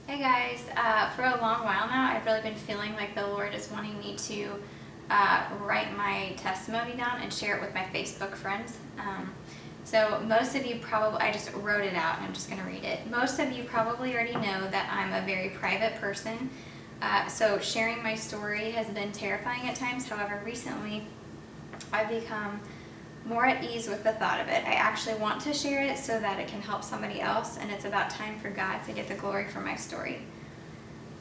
Hey guys, for a long while now, I've really been feeling like the Lord is wanting me to write my testimony down and share it with my Facebook friends. So most of you probably, I just wrote it out and I'm just going to read it. Most of you probably already know that I'm a very private person, so sharing my story has been terrifying at times. However, recently I've become more at ease with the thought of it. I actually want to share it so that it can help somebody else, and it's about time for God to get the glory for my story.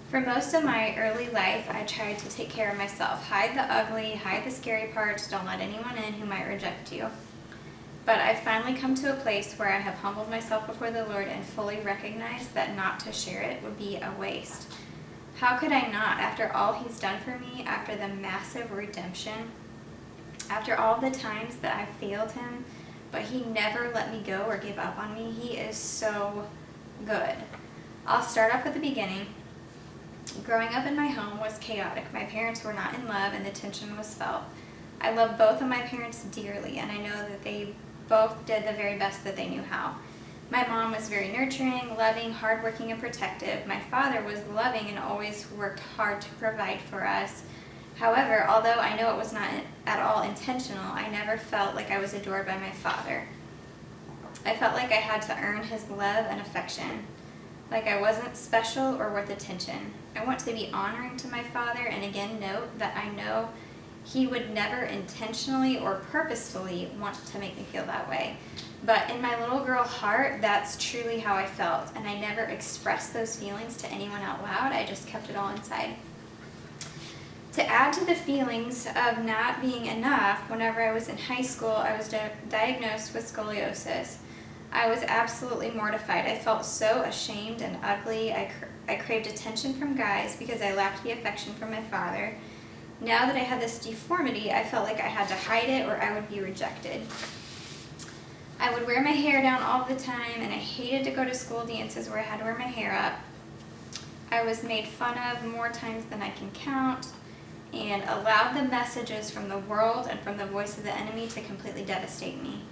For most of my early life, I tried to take care of myself. Hide the ugly, hide the scary parts, don't let anyone in who might reject you. But I've finally come to a place where I have humbled myself before the Lord and fully recognized that not to share it would be a waste. How could I not, after all He's done for me, after the massive redemption? After all the times that I failed Him, but He never let me go or give up on me, He is so good. I'll start off at the beginning. Growing up in my home was chaotic. My parents were not in love and the tension was felt. I love both of my parents dearly, and I know that they both did the very best that they knew how. My mom was very nurturing, loving, hardworking, and protective. My father was loving and always worked hard to provide for us. However, although I know it was not at all intentional, I never felt like I was adored by my father. I felt like I had to earn his love and affection, like I wasn't special or worth attention. I want to be honoring to my father, and again note that I know he would never intentionally or purposefully want to make me feel that way. But in my little girl heart, that's truly how I felt, and I never expressed those feelings to anyone out loud. I just kept it all inside. To add to the feelings of not being enough, whenever I was in high school, I was diagnosed with scoliosis. I was absolutely mortified. I felt so ashamed and ugly. I craved attention from guys because I lacked the affection from my father. Now that I had this deformity, I felt like I had to hide it or I would be rejected. I would wear my hair down all the time, and I hated to go to school dances where I had to wear my hair up. I was made fun of more times than I can count, and allowed the messages from the world and from the voice of the enemy to completely devastate me.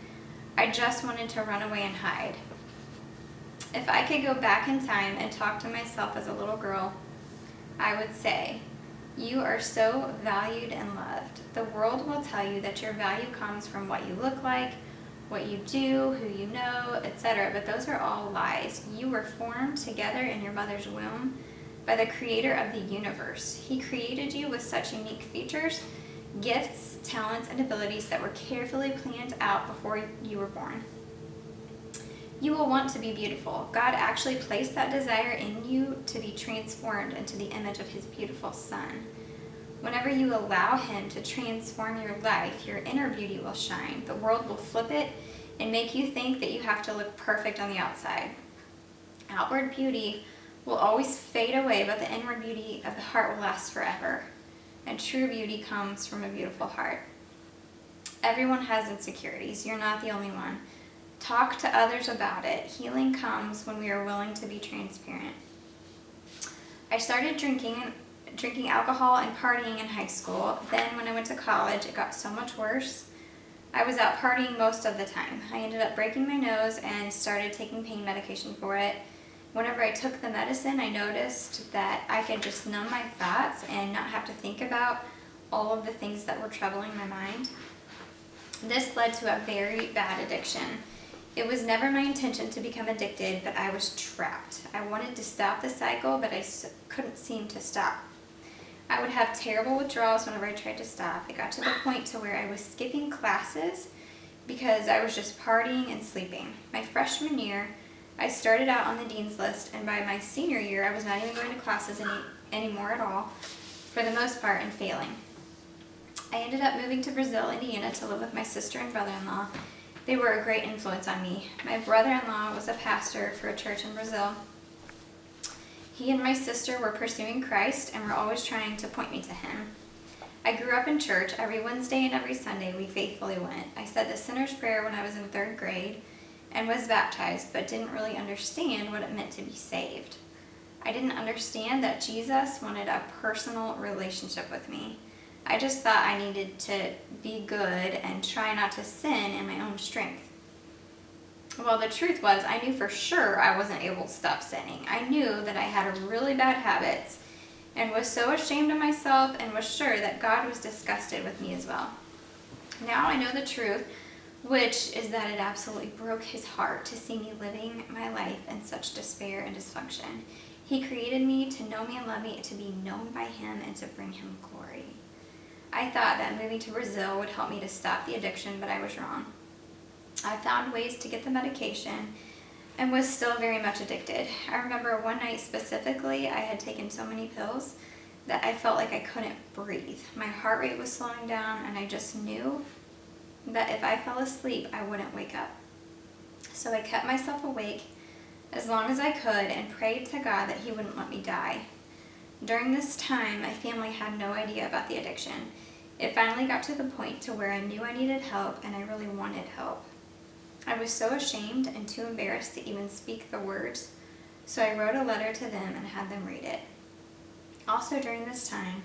I just wanted to run away and hide. If I could go back in time and talk to myself as a little girl, I would say, "You are so valued and loved. The world will tell you that your value comes from what you look like, what you do, who you know, etc. But those are all lies. You were formed together in your mother's womb by the creator of the universe. He created you with such unique features, gifts, talents, and abilities that were carefully planned out before you were born. You will want to be beautiful. God actually placed that desire in you to be transformed into the image of His beautiful Son. Whenever you allow Him to transform your life, your inner beauty will shine. The world will flip it and make you think that you have to look perfect on the outside. Outward beauty will always fade away, but the inward beauty of the heart will last forever. And true beauty comes from a beautiful heart. Everyone has insecurities. You're not the only one. Talk to others about it. Healing comes when we are willing to be transparent. I started drinking alcohol and partying in high school. Then when I went to college, it got so much worse. I was out partying most of the time. I ended up breaking my nose and started taking pain medication for it. Whenever I took the medicine, I noticed that I could just numb my thoughts and not have to think about all of the things that were troubling my mind. This led to a very bad addiction. It was never my intention to become addicted, but I was trapped. I wanted to stop the cycle, but I couldn't seem to stop. I would have terrible withdrawals whenever I tried to stop. It got to the point to where I was skipping classes because I was just partying and sleeping. My freshman year, I started out on the dean's list, and by my senior year, I was not even going to classes anymore at all, for the most part, and failing. I ended up moving to Brazil, Indiana, to live with my sister and brother-in-law. They were a great influence on me. My brother-in-law was a pastor for a church in Brazil. He and my sister were pursuing Christ and were always trying to point me to Him. I grew up in church. Every Wednesday and every Sunday, we faithfully went. I said the sinner's prayer when I was in 3rd grade and was baptized, but didn't really understand what it meant to be saved. I didn't understand that Jesus wanted a personal relationship with me. I just thought I needed to be good and try not to sin in my own strength. Well, the truth was, I knew for sure I wasn't able to stop sinning. I knew that I had really bad habits and was so ashamed of myself and was sure that God was disgusted with me as well. Now I know the truth, which is that it absolutely broke his heart to see me living my life in such despair and dysfunction. He created me to know me and love me, to be known by him, and to bring him glory. I thought that moving to Brazil would help me to stop the addiction, but I was wrong. I found ways to get the medication and was still very much addicted. I remember one night specifically, I had taken so many pills that I felt like I couldn't breathe. My heart rate was slowing down, and I just knew that if I fell asleep, I wouldn't wake up. So I kept myself awake as long as I could and prayed to God that he wouldn't let me die. During this time, my family had no idea about the addiction. It finally got to the point to where I knew I needed help, and I really wanted help. I was so ashamed and too embarrassed to even speak the words, so I wrote a letter to them and had them read it. Also during this time,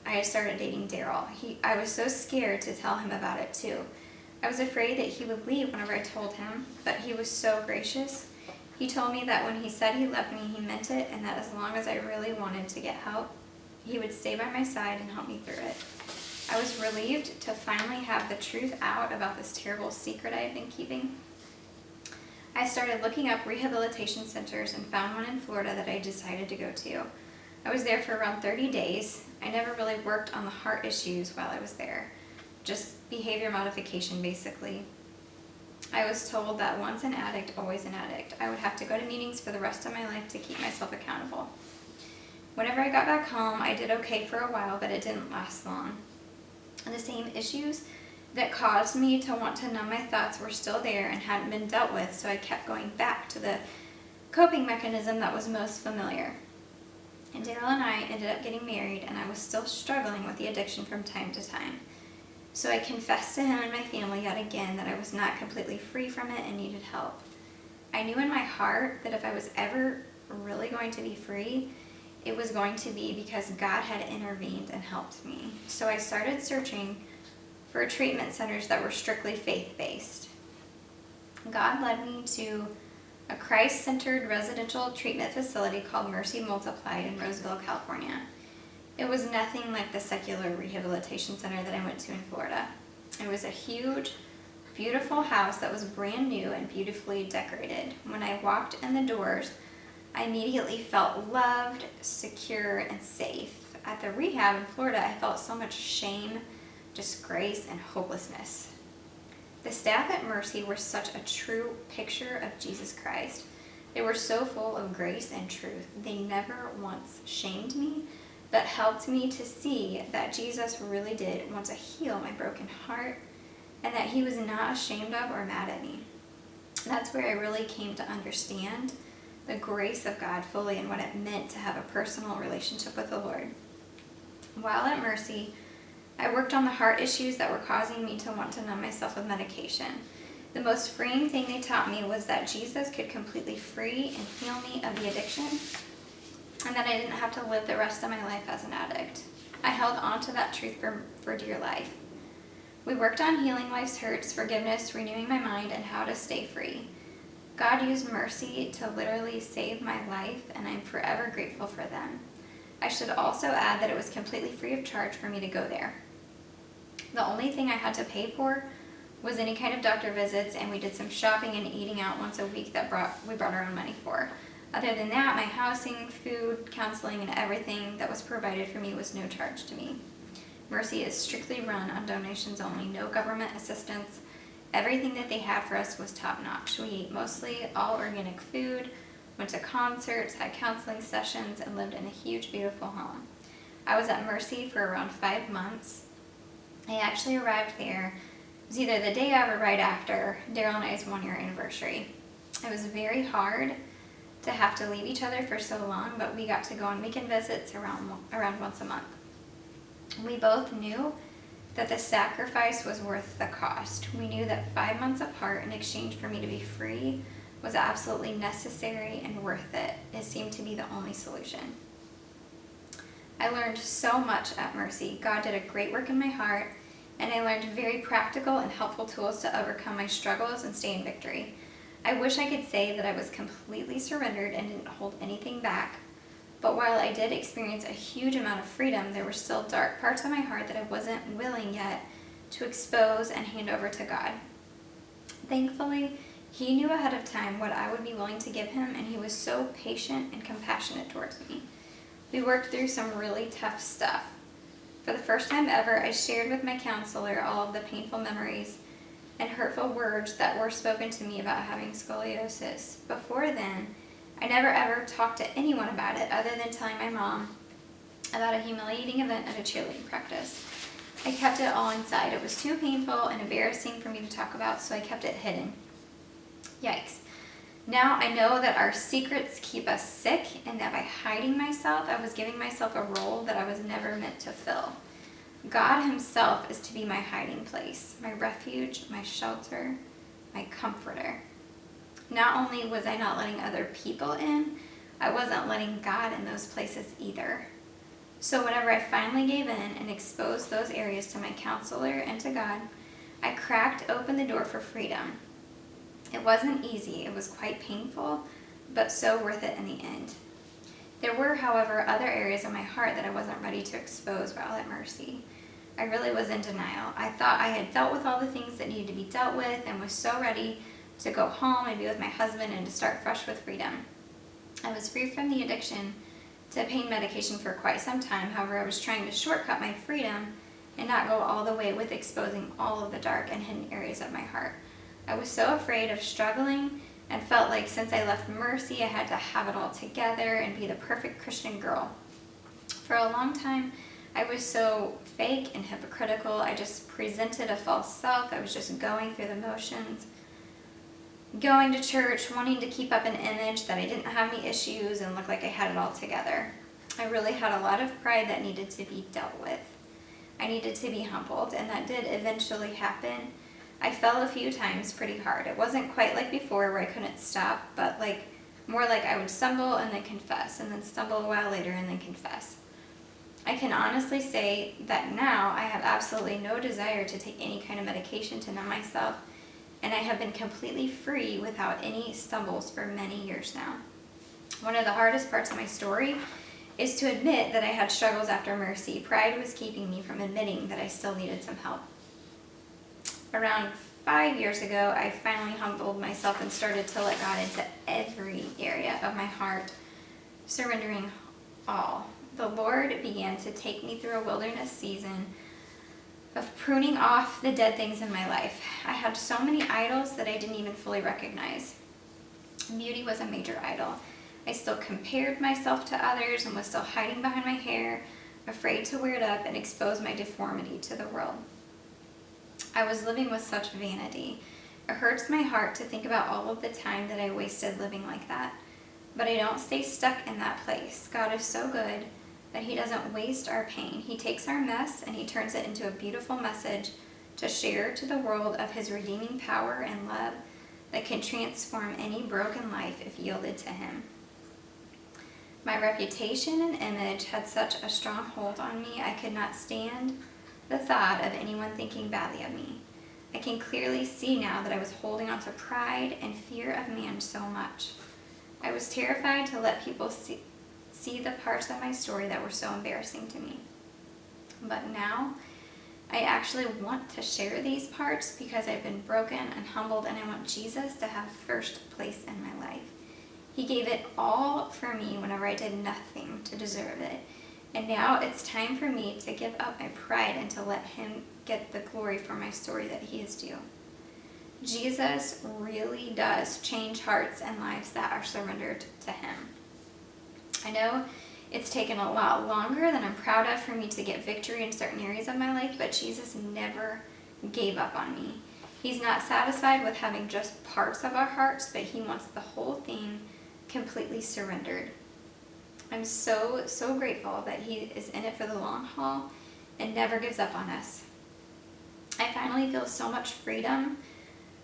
I had started dating Daryl. I was so scared to tell him about it too. I was afraid that he would leave whenever I told him, but he was so gracious. He told me that when he said he loved me, he meant it, and that as long as I really wanted to get help, he would stay by my side and help me through it. I was relieved to finally have the truth out about this terrible secret I had been keeping. I started looking up rehabilitation centers and found one in Florida that I decided to go to. I was there for around 30 days. I never really worked on the heart issues while I was there. Just behavior modification, basically. I was told that once an addict, always an addict. I would have to go to meetings for the rest of my life to keep myself accountable. Whenever I got back home, I did okay for a while, but it didn't last long. And the same issues that caused me to want to numb my thoughts were still there and hadn't been dealt with, so I kept going back to the coping mechanism that was most familiar. And Daryl and I ended up getting married, and I was still struggling with the addiction from time to time. So I confessed to him and my family yet again that I was not completely free from it and needed help. I knew in my heart that if I was ever really going to be free, it was going to be because God had intervened and helped me. So I started searching for treatment centers that were strictly faith-based. God led me to a Christ-centered residential treatment facility called Mercy Multiplied in Roseville, California. It was nothing like the secular rehabilitation center that I went to in Florida. It was a huge, beautiful house that was brand new and beautifully decorated. When I walked in the doors, I immediately felt loved, secure, and safe. At the rehab in Florida, I felt so much shame, disgrace, and hopelessness. The staff at Mercy were such a true picture of Jesus Christ. They were so full of grace and truth. They never once shamed me, but helped me to see that Jesus really did want to heal my broken heart and that he was not ashamed of or mad at me. That's where I really came to understand the grace of God fully and what it meant to have a personal relationship with the Lord. While at Mercy, I worked on the heart issues that were causing me to want to numb myself with medication. The most freeing thing they taught me was that Jesus could completely free and heal me of the addiction, and that I didn't have to live the rest of my life as an addict. I held on to that truth for dear life. We worked on healing life's hurts, forgiveness, renewing my mind, and how to stay free. God used Mercy to literally save my life, and I'm forever grateful for them. I should also add that it was completely free of charge for me to go there. The only thing I had to pay for was any kind of doctor visits, and we did some shopping and eating out once a week that we brought our own money for. Other than that, my housing, food, counseling, and everything that was provided for me was no charge to me. Mercy is strictly run on donations only, no government assistance. Everything that they had for us was top-notch. We ate mostly all organic food, went to concerts, had counseling sessions, and lived in a huge, beautiful home. I was at Mercy for around 5 months. I actually arrived there. It was either the day of or right after Daryl and I's 1-year anniversary. It was very hard to have to leave each other for so long, but we got to go on weekend visits around once a month. We both knew that the sacrifice was worth the cost. We knew that 5 months apart in exchange for me to be free was absolutely necessary and worth it. It seemed to be the only solution. I learned so much at Mercy. God did a great work in my heart, and I learned very practical and helpful tools to overcome my struggles and stay in victory. I wish I could say that I was completely surrendered and didn't hold anything back. But while I did experience a huge amount of freedom, there were still dark parts of my heart that I wasn't willing yet to expose and hand over to God. Thankfully, He knew ahead of time what I would be willing to give Him, and He was so patient and compassionate towards me. We worked through some really tough stuff. For the first time ever, I shared with my counselor all of the painful memories and hurtful words that were spoken to me about having scoliosis. Before then, I never ever talked to anyone about it other than telling my mom about a humiliating event at a cheerleading practice. I kept it all inside. It was too painful and embarrassing for me to talk about, so I kept it hidden. Yikes. Now I know that our secrets keep us sick, and that by hiding myself, I was giving myself a role that I was never meant to fill. God Himself is to be my hiding place, my refuge, my shelter, my comforter. Not only was I not letting other people in, I wasn't letting God in those places either. So whenever I finally gave in and exposed those areas to my counselor and to God, I cracked open the door for freedom. It wasn't easy. It was quite painful, but so worth it in the end. There were, however, other areas of my heart that I wasn't ready to expose while at Mercy. I really was in denial. I thought I had dealt with all the things that needed to be dealt with and was so ready to go home and be with my husband and to start fresh with freedom. I was free from the addiction to pain medication for quite some time. However, I was trying to shortcut my freedom and not go all the way with exposing all of the dark and hidden areas of my heart. I was so afraid of struggling and felt like since I left Mercy, I had to have it all together and be the perfect Christian girl. For a long time, I was so fake and hypocritical. I just presented a false self. I was just going through the motions, going to church, wanting to keep up an image that I didn't have any issues and look like I had it all together. I really had a lot of pride that needed to be dealt with. I needed to be humbled, and that did eventually happen. I fell a few times pretty hard. It wasn't quite like before where I couldn't stop, but more like I would stumble and then confess, and then stumble a while later and then confess. I can honestly say that now I have absolutely no desire to take any kind of medication to numb myself, and I have been completely free without any stumbles for many years now. One of the hardest parts of my story is to admit that I had struggles after Mercy. Pride was keeping me from admitting that I still needed some help. Around 5 years ago, I finally humbled myself and started to let God into every area of my heart, surrendering all. The Lord began to take me through a wilderness season of pruning off the dead things in my life. I had so many idols that I didn't even fully recognize. Beauty was a major idol. I still compared myself to others and was still hiding behind my hair, afraid to wear it up and expose my deformity to the world. I was living with such vanity. It hurts my heart to think about all of the time that I wasted living like that. But I don't stay stuck in that place. God is so good that He doesn't waste our pain. He takes our mess and He turns it into a beautiful message to share to the world of His redeeming power and love that can transform any broken life if yielded to Him. My reputation and image had such a strong hold on me, I could not stand the thought of anyone thinking badly of me. I can clearly see now that I was holding on to pride and fear of man so much. I was terrified to let people see the parts of my story that were so embarrassing to me. But now, I actually want to share these parts because I've been broken and humbled, and I want Jesus to have first place in my life. He gave it all for me whenever I did nothing to deserve it. And now it's time for me to give up my pride and to let Him get the glory for my story that He is due. Jesus really does change hearts and lives that are surrendered to Him. I know it's taken a lot longer than I'm proud of for me to get victory in certain areas of my life, but Jesus never gave up on me. He's not satisfied with having just parts of our hearts, but He wants the whole thing completely surrendered. I'm so grateful that He is in it for the long haul and never gives up on us. I finally feel so much freedom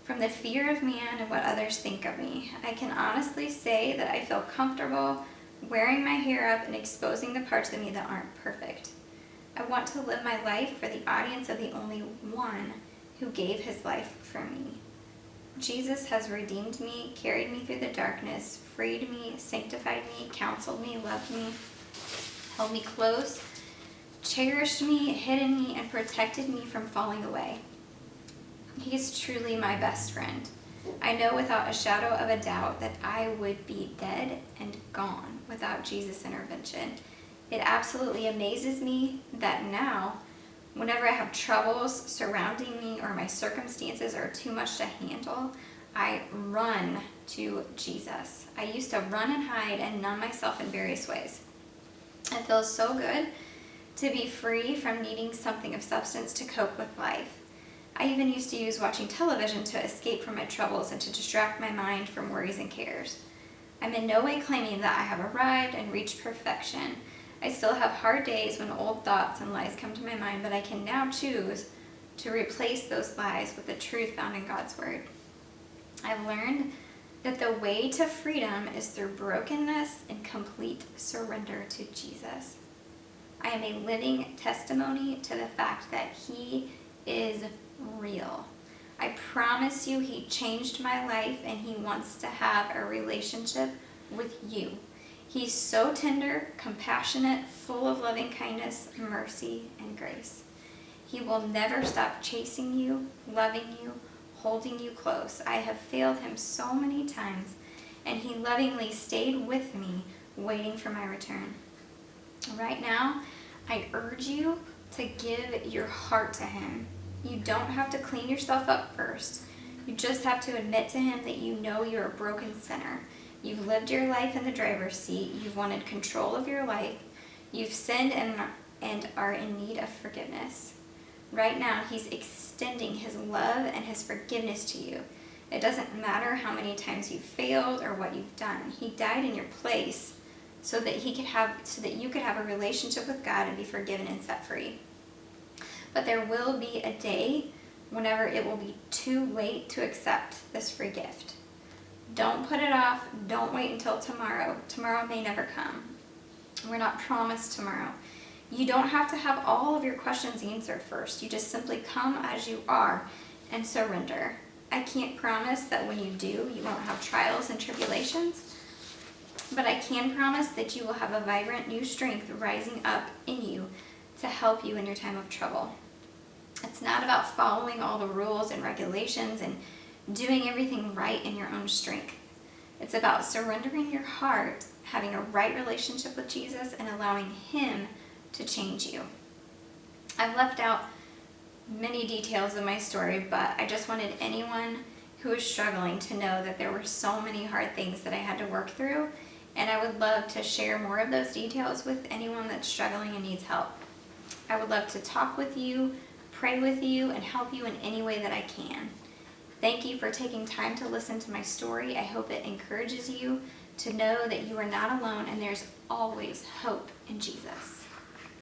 from the fear of man and what others think of me. I can honestly say that I feel comfortable wearing my hair up and exposing the parts of me that aren't perfect. I want to live my life for the audience of the only one who gave His life for me. Jesus has redeemed me, carried me through the darkness, freed me, sanctified me, counseled me, loved me, held me close, cherished me, hidden me, and protected me from falling away. He is truly my best friend. I know without a shadow of a doubt that I would be dead and gone without Jesus' intervention. It absolutely amazes me that now, whenever I have troubles surrounding me or my circumstances are too much to handle, I run to Jesus. I used to run and hide and numb myself in various ways. It feels so good to be free from needing something of substance to cope with life. I even used to use watching television to escape from my troubles and to distract my mind from worries and cares. I'm in no way claiming that I have arrived and reached perfection. I still have hard days when old thoughts and lies come to my mind, but I can now choose to replace those lies with the truth found in God's Word. I've learned that the way to freedom is through brokenness and complete surrender to Jesus. I am a living testimony to the fact that He is real. I promise you, He changed my life and He wants to have a relationship with you. He's so tender, compassionate, full of loving kindness, mercy, and grace. He will never stop chasing you, loving you, holding you close. I have failed Him so many times, and He lovingly stayed with me, waiting for my return. Right now, I urge you to give your heart to Him. You don't have to clean yourself up first. You just have to admit to Him that you know you're a broken sinner. You've lived your life in the driver's seat. You've wanted control of your life. You've sinned and are in need of forgiveness. Right now, He's extending His love and His forgiveness to you. It doesn't matter how many times you've failed or what you've done. He died in your place so that you could have a relationship with God and be forgiven and set free. But there will be a day whenever it will be too late to accept this free gift. Don't put it off. Don't wait until tomorrow. Tomorrow may never come. We're not promised tomorrow. You don't have to have all of your questions answered first. You just simply come as you are and surrender. I can't promise that when you do, you won't have trials and tribulations, but I can promise that you will have a vibrant new strength rising up in you to help you in your time of trouble. It's not about following all the rules and regulations and doing everything right in your own strength. It's about surrendering your heart, having a right relationship with Jesus, and allowing Him to change you. I've left out many details of my story, but I just wanted anyone who is struggling to know that there were so many hard things that I had to work through, and I would love to share more of those details with anyone that's struggling and needs help. I would love to talk with you, pray with you, and help you in any way that I can. Thank you for taking time to listen to my story. I hope it encourages you to know that you are not alone and there's always hope in Jesus.